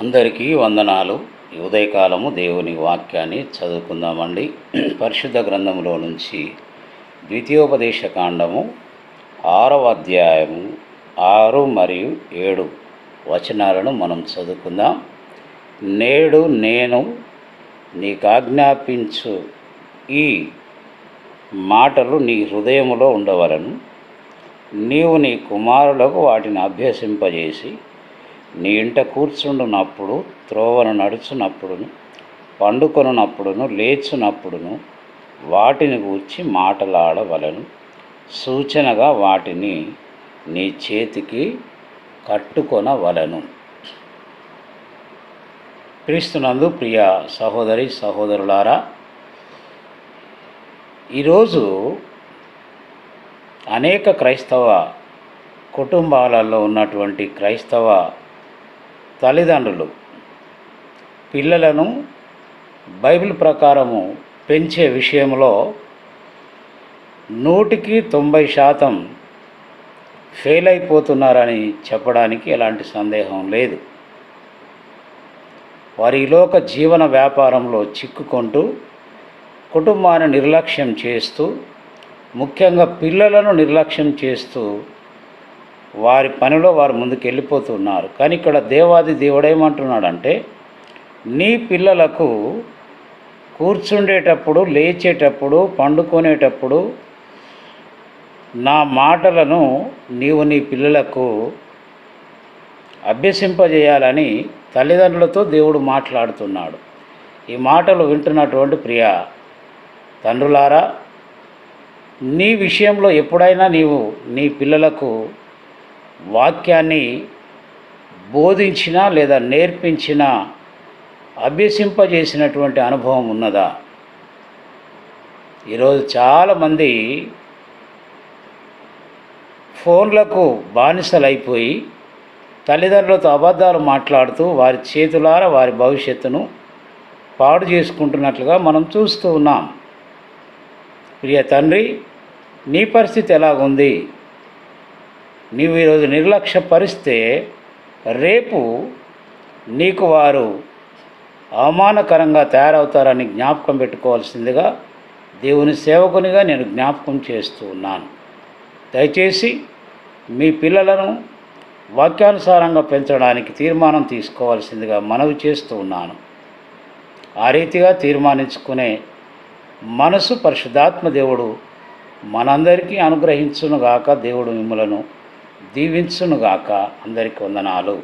అందరికీ వందనాలు. ఈ ఉదయకాలము దేవుని వాక్యాన్ని చదువుకుందామండి. పరిశుద్ధ గ్రంథంలో నుంచి ద్వితీయోపదేశ కాండము 6వ అధ్యాయము 6 మరియు 7 వచనాలను మనం చదువుకుందాం. నేడు నేను నీకాజ్ఞాపించు ఈ మాటలు నీ హృదయములో ఉండవలను. నీవు నీ కుమారులకు వాటిని అభ్యసింపజేసి నీ ఇంట కూర్చుండునప్పుడు, త్రోవను నడుచునప్పుడును, పండుకొనున్నప్పుడును, లేచునప్పుడును వాటిని గూర్చి మాటలాడవలను. సూచనగా వాటిని నీ చేతికి కట్టుకొనవలను. క్రీస్తునందు ప్రియ సహోదరి సహోదరులారా, ఈరోజు అనేక క్రైస్తవ కుటుంబాలలో ఉన్నటువంటి క్రైస్తవ తల్లిదండ్రులు పిల్లలను బైబిల్ ప్రకారము పెంచే విషయంలో 100% ఫెయిల్ అయిపోతున్నారని చెప్పడానికి ఎలాంటి సందేహం లేదు. వారి లోక జీవన వ్యాపారంలో చిక్కుకుంటూ కుటుంబాన్ని నిర్లక్ష్యం చేస్తూ, ముఖ్యంగా పిల్లలను నిర్లక్ష్యం చేస్తూ వారి పనిలో వారు ముందుకు వెళ్ళిపోతున్నారు. కానీ ఇక్కడ దేవాది దేవుడేమంటున్నాడంటే, నీ పిల్లలకు కూర్చుండేటప్పుడు, లేచేటప్పుడు, పండుకునేటప్పుడు నా మాటలను నీవు నీ పిల్లలకు అభ్యసింపజేయాలని తల్లిదండ్రులతో దేవుడు మాట్లాడుతున్నాడు. ఈ మాటలు వింటున్నటువంటి ప్రియ తండ్రులారా, నీ విషయంలో ఎప్పుడైనా నీవు నీ పిల్లలకు వాక్యాన్ని బోధించినా లేదా నేర్పించినా, అభ్యసింపజేసినటువంటి అనుభవం ఉన్నదా? ఈరోజు చాలామంది ఫోన్లకు బానిసలైపోయి తల్లిదండ్రులతో అబద్ధాలు మాట్లాడుతూ వారి చేతులారా వారి భవిష్యత్తును పాడు చేసుకుంటున్నట్లుగా మనం చూస్తూ ఉన్నాం. ప్రియ తండ్రి, నీ పరిస్థితి ఎలాగుంది? నీవు ఈరోజు నిర్లక్ష్యపరిస్తే రేపు నీకు వారు అవమానకరంగా తయారవుతారని జ్ఞాపకం పెట్టుకోవాల్సిందిగా దేవుని సేవకునిగా నేను జ్ఞాపకం చేస్తూ ఉన్నాను. దయచేసి మీ పిల్లలను వాక్యానుసారంగా పెంచడానికి తీర్మానం తీసుకోవాల్సిందిగా మనవి చేస్తూ ఉన్నాను. ఆ రీతిగా తీర్మానించుకునే మనసు పరిశుద్ధాత్మ దేవుడు మనందరికీ అనుగ్రహించునుగాక. దేవుడు మిమ్మలను దీవించునుగాక. అందరికీ వందనాలు.